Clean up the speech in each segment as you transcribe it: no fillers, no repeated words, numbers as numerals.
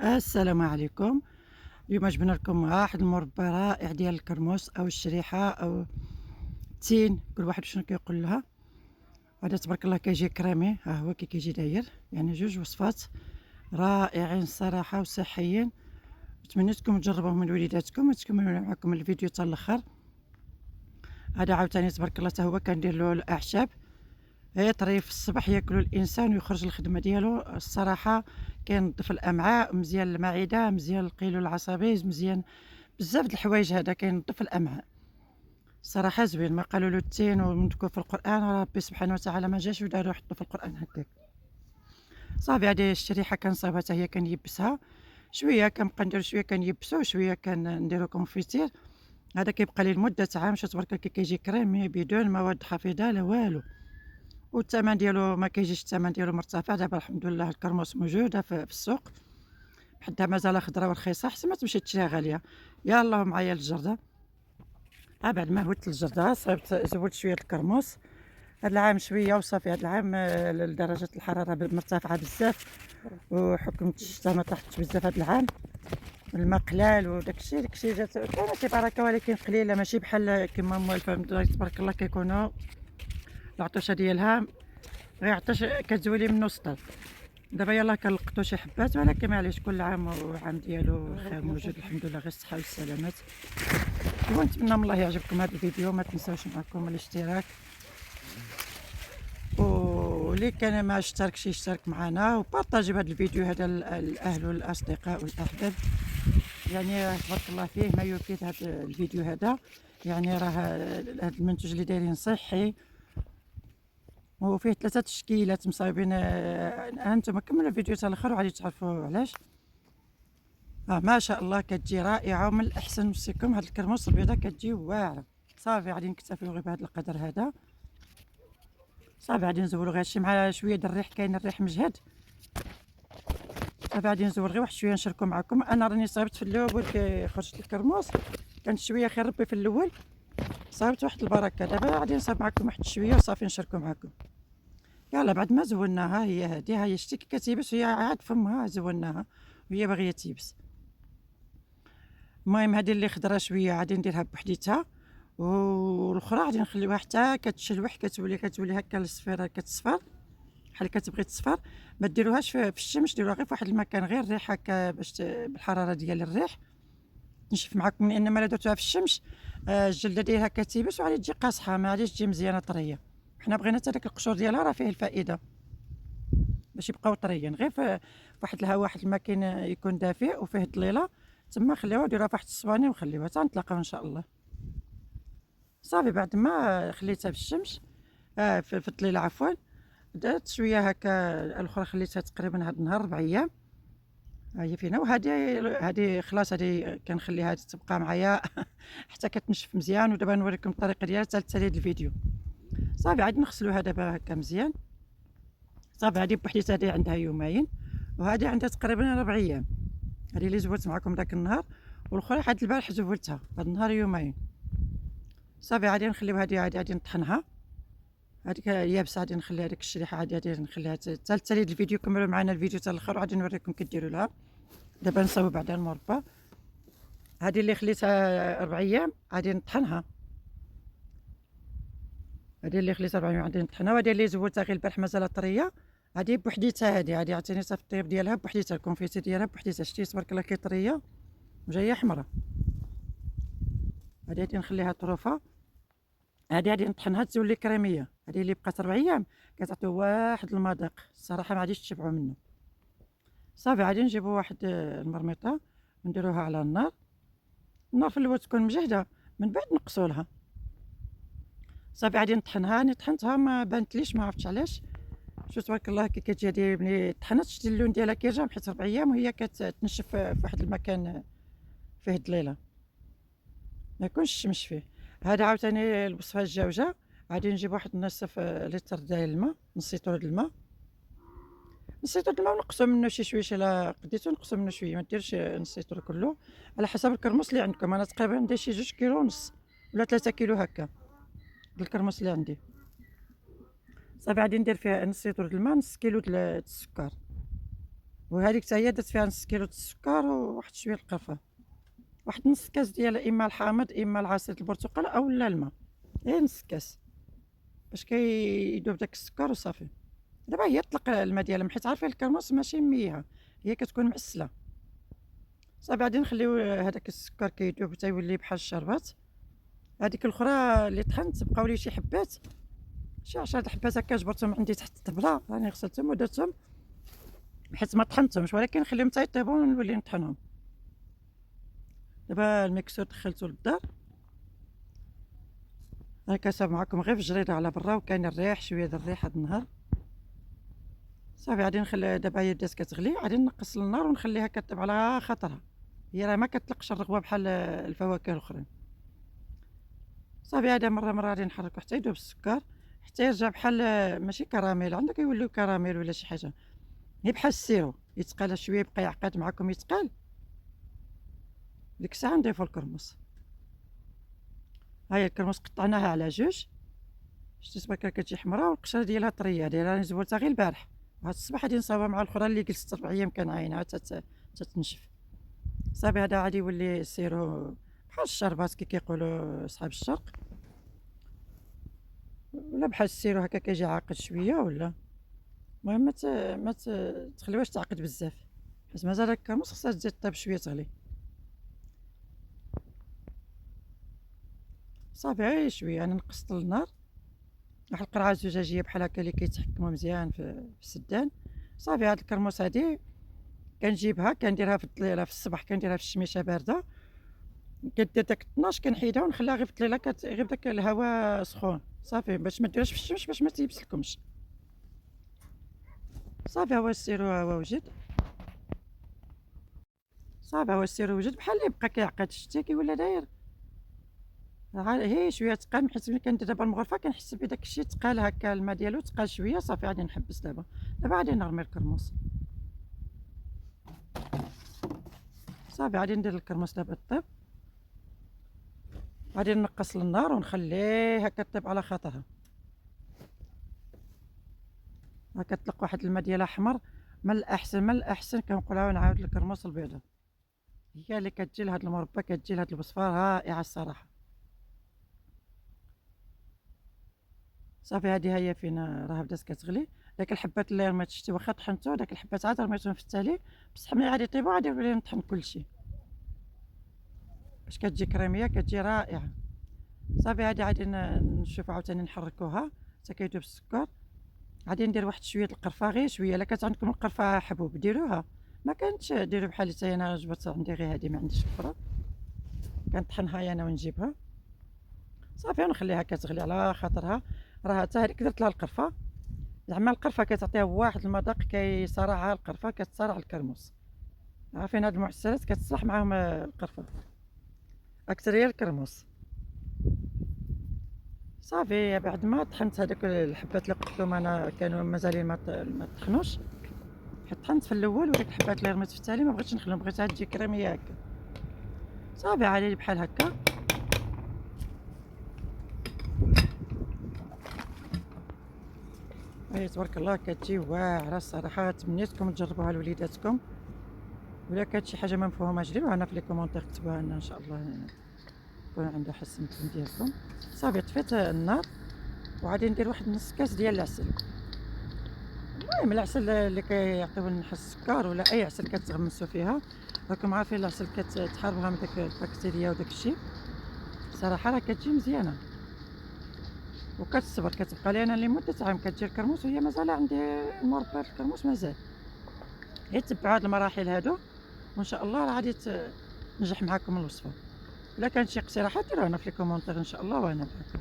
السلام عليكم. اليوم جبنا لكم واحد المربى رائع ديال الكرموس او الشريحه او التين، كل واحد شنو كيقول لها. هذا تبارك الله كيجي كريمي، ها هو كيجي داير، يعني جوج وصفات رائعين الصراحه وصحيين. تمنيتكم تجربوه من وليداتكم وتكملوا معكم الفيديو حتى الاخر. هذا عاوتاني تبارك الله حتى هو كندير له الاعشاب، يطري في الصباح ياكلو الانسان ويخرج الخدمه ديالو. الصراحه كينظف الامعاء، مزيان للمعده، مزيان للقيلول العصبي، مزيان بزاف د الحوايج. هذا كينظف الامعاء، الصراحه زوين. ما قالوا له التين ومذكور في القران، ربي سبحانه وتعالى ما جاش ودارو حطو في القران هكاك. صافي هذه الشريحه كنصاوبها حتى هي كنيبسها شويه، كنبقى ندير شويه كنيبسو شويه كنديرو كونفيتير. هذا كيبقى لي لمده عام. شوف تبارك الله كيجي كريمي بدون مواد حافظه لا والو، والثمن ديالو ما كيجيش الثمن ديالو مرتفع. دابا الحمد لله الكرموس موجوده في السوق، حتى مازال خضره ورخيصه، حتى ما تمشي تشريها غاليه. يلاه معايا الجرده. بعد ما هوت الجرده صايبت زولت شويه الكرموس. هاد العام شويه وصافي. هاد العام درجه الحراره مرتفعه بزاف، وحكمت الشتا ما طاحتش بزاف هاد العام، الماء قلال وداكشي جات كاينه شي بركه ولكن قليله، ماشي بحال كما موالفه تبارك الله كيكونوا العطوشه ديالها غير عطاش كتزولي منه سطل. دابا يلاه كنلقطو شي حبات، ولكن معليش كل عام وعام ديالو خير موجود الحمد لله، غير الصحه والسلامات. ونتمنى من الله يعجبكم هذا الفيديو. ما تنساوش معكم الاشتراك، واللي كان ما اشتركش يشترك معنا، وبارطاجي بهذا الفيديو هذا الاهل والاصدقاء والاحباب. يعني تبارك الله فيه ما يفيد هذا الفيديو هذا. يعني راه هذا المنتوج اللي دايرين صحي، وفيه 3 تشكيلات مصايبين. هانتوما كملوا الفيديو حتى الاخر وغادي تعرفوا علاش. ما شاء الله كتجي رائعه، ومن الاحسن نوصيكم هاد الكرموس البيضاء كتجي واعره. صافي غادي نكتفيو غير بهذا القدر هذا. صافي غادي نزولو غير شي مع شويه د الريح، كاين الريح مجهد. صافي غادي نزول غير واحد شويه نشاركو معكم. انا راني صايبت في الاول كي خرجت الكرموس كانت شويه خير ربي في الاول، صايبت واحد البركه. دابا غادي نصايب معكم واحد شويه وصافي نشاركو معكم. يلا بعد ما زولناها، هي هادي ها هي شتي كي كتيبس وهي عاد فمها زولناها وهي باغيه تيبس. المهم هادي اللي خضره شويه غادي نديرها بوحديتها، والاخرى غادي نخليوها حتى كتشلوح، كتولي هكا الصفيره كتصفر بحال كتبغي تصفر. ما ديروهاش في الشمس، ديروها غير في واحد المكان غير الريح هكا باش بالحراره ديال الريح تنشف معكم. لان ما درتوها في الشمس الجلده ديالها كتيبس وغادي تجي قاصحه، ما غاديش تجي مزيانه طريه. حنا بغينا حتى داك القشور ديالها راه فيه الفائده باش يبقاو طريين. غير في واحد الهواء، واحد المكان يكون دافئ وفيه الظليله، تما خليوها ديروها في واحد الصواني وخليوها حتى نتلاقاو ان شاء الله. صافي بعد ما خليتها في الشمس في الظليله عفوا، درت شويه هكا. الاخرى خليتها تقريبا هاد النهار 4 ايام. ها هي فينا. وهذه خلاص هذه كنخليها تبقى معايا حتى كتنشف مزيان. ودابا نوريكم الطريقه ديالها حتى تالي الفيديو. صافي عاد نغسلوها دابا هكا مزيان. صافي هذه بوحديتها هذه عندها يومين، وهذه عندها تقريبا 4 ايام. هذه اللي زولت معكم داك النهار، والاخرى حد البارح زولتها هاد النهار يومين. صافي غادي نخليو هذه غادي نطحنها. هذيك يابسه غادي نخلي هذيك الشريحه غادي نخليها حتى تالي الفيديو. كملوا معنا الفيديو حتى الاخر وغادي نوريكم كديروا لها. دابا نصاوب بعدا المربى. هذه اللي خليتها 4 ايام غادي نطحنها. هذه اللي خليتها 4 ايام غادي نطحنها، وهذه اللي زولتها غير البارح مازال طريه. هذه بوحديتها، هذه عطينيتها في الطيب ديالها بوحديتها، الكونفيتي ديالها بوحديتها. شتي تبارك الله كي طريه وجايه حمراء. هذه غادي نخليها طروفه. هذه غادي نطحنها تولي كريميه. هذه اللي بقات 4 ايام كتعطيو واحد المذاق الصراحه ما غاديش تشبعوا منه. صافي غادي نجيبوا واحد المرميطه ونديروها على النار. النار في الاول تكون مجهده، من بعد نقصوا لها. صافي غادي نطحنها. انا طحنتها ما بانتليش، ما عرفتش علاش. شوف تبارك الله كي كتجي هذه ملي طحنت شتي اللون ديالها كيرجع، حيت 4 ايام وهي كتنشف في واحد المكان فيه الظليله ما يكونش الشمس فيه. هذا عاوتاني الوصفه الجوجه. غادي نجيب واحد نصف لتر ديال الماء، نص لتر د الماء، نص لتر د الماء، ونقصوا منه شي شويه. الا قديتو نقصوا منه شويه، ما ديرش نص لتر كله، على حسب الكرموس اللي عندكم. انا تقريبا عندي شي 2 كيلو ونص ولا 3 كيلو هكا الكرموس اللي عندي. صافي غادي ندير فيها نص لتر د الماء، نص كيلو د السكر. وهذيك حتى هي درت فيها نص كيلو د السكر وواحد شويه د القرفه، واحد نص كاس ديال اما الحامض اما العصير البرتقال اولا الماء، غير نص كاس باش كيدوب داك السكر وصافي. دابا هي طلق الماء ديالها حيت عارفين الكرموس ماشي ميها، هي كتكون معسله صافي. غادي نخليو هذاك السكر كيدوب حتى يولي بحال الشربات. هذيك الاخرى اللي طحنت بقاو لي شي حبات، شي 10 د الحبات هكا جبرتهم عندي تحت الطبله، راني غسلتهم ودرتهم حيت ما طحنتهمش، ولكن نخليهم حتى يطيبوا ونولي نطحنهم. دابا الميكسور دخلته للدار هكا صاب معكم غير في الجريده على برا، وكاين الريح شويه د الريح هاد النهار صافي. غادي نخلي دابا هي بدات كتغلي، غادي نقص النار ونخليها كطيب على خاطرها، هي راه ما كتطلقش الرغوه بحال الفواكه الاخرين صافي. هذا مره غادي نحركو حتى يذوب السكر، حتى يرجع بحال ماشي كراميل، عندك يوليو كراميل ولا شي حاجه، هي بحال السيرو يتقال شويه يبقى يعقد معكم يتقال، ديك الساعه نضيفو الكرموس. هاهي الكرموس قطعناها على جوج، شتي تبارك كتجي حمراء والقشره ديالها طريه، راني زولتها غير البارح، وهاد الصباح غادي نصاوبها مع الاخرى اللي جلست 4 ايام كنعاينها تتنشف صافي. هذا غادي يولي سيرو بحال الشربات كي كيقولوا صحاب الشرق، ولا بحال السيرو هكا كيجي عاقد شويه. ولا المهم ما تخليوهاش تعقد بزاف، حيت مازال الكرموس خصها تزيد طيب شويه تغلي صافي. غير شويه انا نقصت النار، واحد القرعه زجاجيه بحال هكا اللي كيتحكموا مزيان في السدان صافي. هاد الكرموس هادي كنجيبها كنديرها في الظليله في الصباح، كنديرها في الشميشه بارده، كدير داك 12 كنحيدها ونخليها غير في الظليله غير بداك الهواء سخون صافي، باش ما ديروهاش في الشمس باش ما تيبسلكمش صافي. هو السيرو هو وجد صافي، هو السيرو وجد بحال اللي بقى كيعقد، شتي كي ولا داير هي شويه تقال، حيت ملي كندير دابا المغرفه كنحس بداك الشيء تقال هكا، الماء ديالو تقال شويه صافي. غادي نحبس دابا غادي نرمي الكرموس صافي. غادي ندير الكرموس دابا طيب، غادي نقص للنار ونخليها كطيب على خاطرها، كتطلق واحد الماء ديالها احمر. من الاحسن كنقولها ونعاود الكرموس البيضاء هي اللي كتجي لهاد المربى، كتجي لهاد الوصفه رائعه الصراحه صافي. هادي هي فين راه بدات كتغلي، داك الحبات اللي رميت شتي واخا طحنتو، داك الحبات عاد رميتهم في التالي، بصح ملي غادي يطيبوا غادي نولي نطحن كلشي باش كتجي كريميه كتجي رائعه صافي. هادي غادي نشوفو عاوتاني نحركوها حتى كيذوب السكر. غادي ندير واحد شويه القرفه، غير شويه، الا كانت عندكم القرفه حبوب ديروها، ما كانتش ديروا بحال حتى انا جبت عندي غير هادي ما عنديش اخرى، كنطحنها انا ونجيبها صافي ونخليها كتغلي على خاطرها. راه حتى هذيك درت لها القرفه، زعما القرفه كتعطيها واحد المذاق كيصارعها القرفه كتصارع الكرموس، عارفين هاد المعسلات كتصلح معاهم القرفه اكثر هي الكرموس صافي. بعد ما طحنت هذوك الحبات اللي قلت لكم انا كانوا مازالين ما طحنوش، حيت طحنت في الاول، وديك الحبات اللي رميت في التالي ما بغيتش نخليهم، بغيتها تجي كريميه هكا صافي. عادي بحال هكا اي تبارك الله كتجي واعره الصراحه. تمنيتكم تجربوها لوليداتكم، ولا كانت شي حاجه ما مفهوماش ديروها لنا في لي كومونتير، كتبوها لنا ان شاء الله يكون عندها حسن ديالكم صافي. طفيت النار وغادي ندير واحد نص كاس ديال العسل. المهم العسل اللي كيعطيو لنا السكر ولا اي عسل كتغمسوا فيها، راكم عارفين العسل كتحاربها من داك البكتيريا وداك الشيء صراحه راه كتجي مزيانه وكتصبر. كتبقى لي انا لمده عام كتجي الكرموس وهي مازال عندي المربى الكرموس مازال. غير تبعوا هاد المراحل هادو وان شاء الله راه غادي تنجح معكم الوصفه. الا كانت شي اقتراحات ديروها لنا في لي كومونتير ان شاء الله وانا معكم.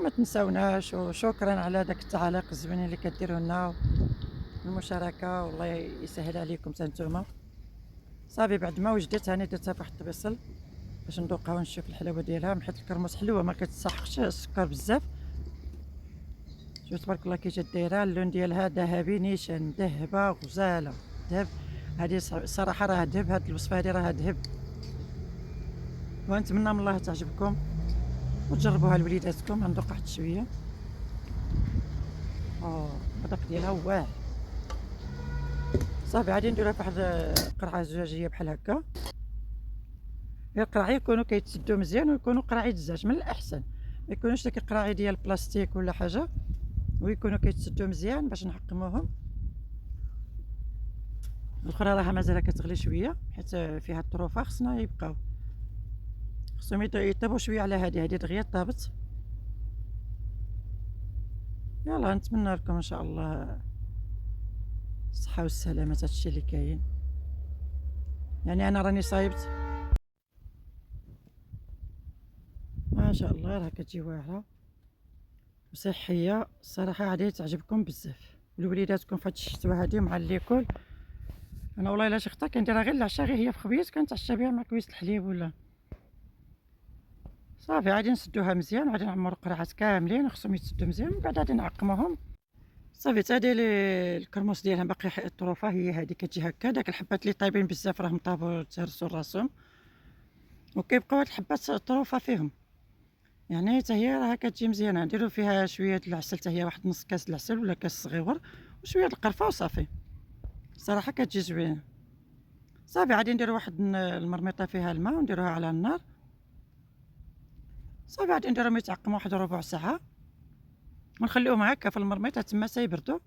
وما تنساوناش، وشكرا على داك التعاليق الزوينين اللي كديروا لنا والمشاركه، والله يسهل عليكم حتى نتوما صافي. بعد ما وجدت هاني درتها في واحد الطبيصل باش ندوقها ونشوف الحلاوه ديالها، حيت الكرموس حلوه ما كتستحقش السكر بزاف. شوف تبارك الله كي جات دايره، اللون ديالها ذهبي نيشان، مذهبه غزاله ذهب. هذه الصراحه راه ذهب، هاد الوصفه هذه راه ذهب، ونتمنى من الله تعجبكم وتجربوها لوليداتكم. غندوق واحد شويه، المذاق ديالها واعر صافي غادي نديروها في واحد قرعه زجاجيه بحال هكا. هي القراعي يكونوا كيتسدوا مزيان ويكونوا قراعي الزاج من الاحسن، ما يكونوش داك القراعي ديال البلاستيك ولا حاجه، ويكونوا كيتسدوا مزيان باش نحكموهم. الاخرى راها مازال كتغلي شويه حيت فيها الطروفه، خصنا يبقاو، خصهم يطيبوا شويه على هادي دغيا طابت. يلا نتمنى لكم ان شاء الله الصحه والسلامه، هادشي اللي كاين. يعني انا راني صايبت ما شاء الله، راه كتجي واعره وصحيه الصراحه، غادي تعجبكم بزاف ولوليداتكم في هاد الشتوى هادي مع الليكول. انا والله الا شي خطا كنديرها غير العشاء، غير هي في خبيز كنتعشى بها مع كويس الحليب ولا. صافي غادي نسدوها مزيان وغادي نعمرو قرعات كاملين خصهم يتسدوا مزيان، من بعد غادي نعقموهم. صافي تا ديال الكرموس ديالها باقي الطروفه هي هادي كتجي هكا. داك الحبات اللي طايبين بزاف راهم طابوا تهرسوا راسهم، وكيبقاو هاد الحبات الطروفه فيهم. يعني حتى هي راه كتجي مزيانه. نديرو فيها شويه د العسل، حتى هي واحد نص كاس العسل ولا كاس صغيور، وشويه د القرفه وصافي، صراحه كتجي زوينه. صافي غادي نديرو واحد المرميطه فيها الماء ونديروها على النار. صافي غادي نديرهم يتعقموا واحد ربع ساعه ونخليوهم هكا في المرميطه تما يبردوا.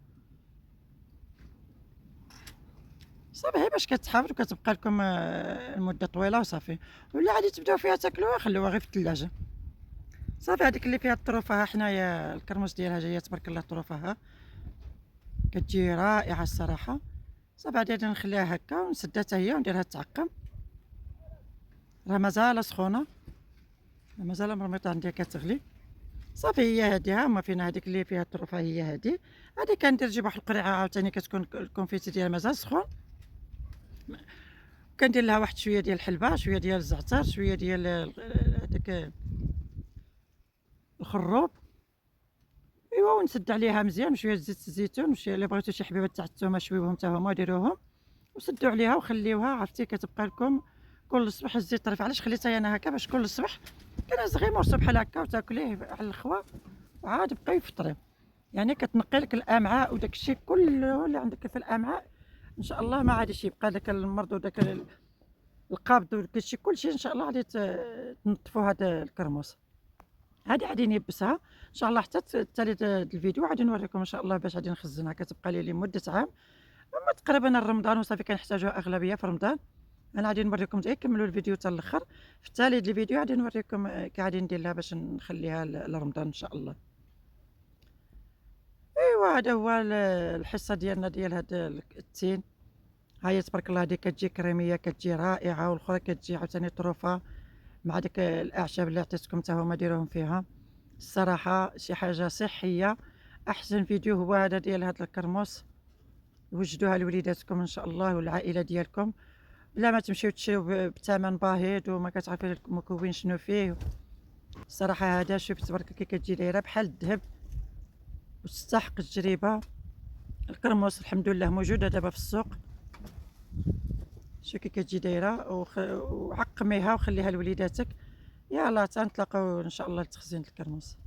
صافي هي باش كتحافظ وكتبقى لكم المده طويله وصافي. ولا غادي تبداو فيها تاكلوها خلوها غير في الثلاجه. صافي هذيك اللي فيها الطروفه، ها حنايا الكرموس ديالها جايه تبارك الله، الطروفه ها كتجي رائعه الصراحه. صافي غادي نخليها هكا ونسدها حتى هي ونديرها تعقم. راه مازال سخونه، مازال المرميطه عندي كتغلي. صافي هي هادي، ها هما فينا هذيك اللي فيها الطروفه هي هادي. هادي كندير نجيب واحد القرعه عاوتاني كتكون الكونفيتي ديالها مازال سخون، كندير لها واحد شويه ديال الحلبه، شويه ديال الزعتر، شويه ديال هذاك الخروب، ايوا، ونسد عليها مزيان شويه زيت الزيتون، وشي اللي بغيتو شي حبيبات تاع الثومه شويوهم حتى هما ديروهم وسدوا عليها وخليوها. عرفتي كتبقى لكم كل الصباح الزيت طريف. علاش خليتها انا هكا؟ باش كل الصباح كنهز غير مرسو بحال هكا وتاكليه على الخوا وعاد بقاو يفطريو. يعني كتنقي لك الامعاء وداك الشيء كله اللي عندك في الامعاء، ان شاء الله ما غاديش يبقى داك المرض وداك القابض وداك الشيء كلشي، ان شاء الله غادي تنظفوا هذا الكرموس. هادي غادي نيبسها ان شاء الله حتى التالي الفيديو غادي نوريكم ان شاء الله باش غادي نخزنها. كتبقى لي لمده عام، اما تقريبا رمضان وصافي كنحتاجوها اغلبيه في رمضان. انا غادي نوريكم كملوا الفيديو حتى الاخر. في التالي الفيديو غادي نوريكم كي غادي ندير لها باش نخليها لرمضان ان شاء الله. ايوا هذا هو الحصه ديالنا ديال هذا التين. ها هي تبارك الله، هذه كتجي كريميه كتجي رائعه، والاخرى كتجي عاوتاني طروفه مع داك الاعشاب اللي عطيتكم حتى هما ديروهم فيها. الصراحه شي حاجه صحيه. احسن فيديو هو هذا ديال هذا الكرموس، وجدوها لوليداتكم ان شاء الله والعائله ديالكم، بلا ما تمشيو تشريو بثمن باهظ وما كتعرفي المكون شنو فيه. الصراحه هذا شوف تبارك كي كتجي دايره بحال الذهب وتستحق التجربه. الكرموس الحمد لله موجوده دابا في السوق. شوفي كي كتجي دايره وعقميها وخليها لوليداتك. يلا تنتلاقاو ان شاء الله لتخزين الكرموس.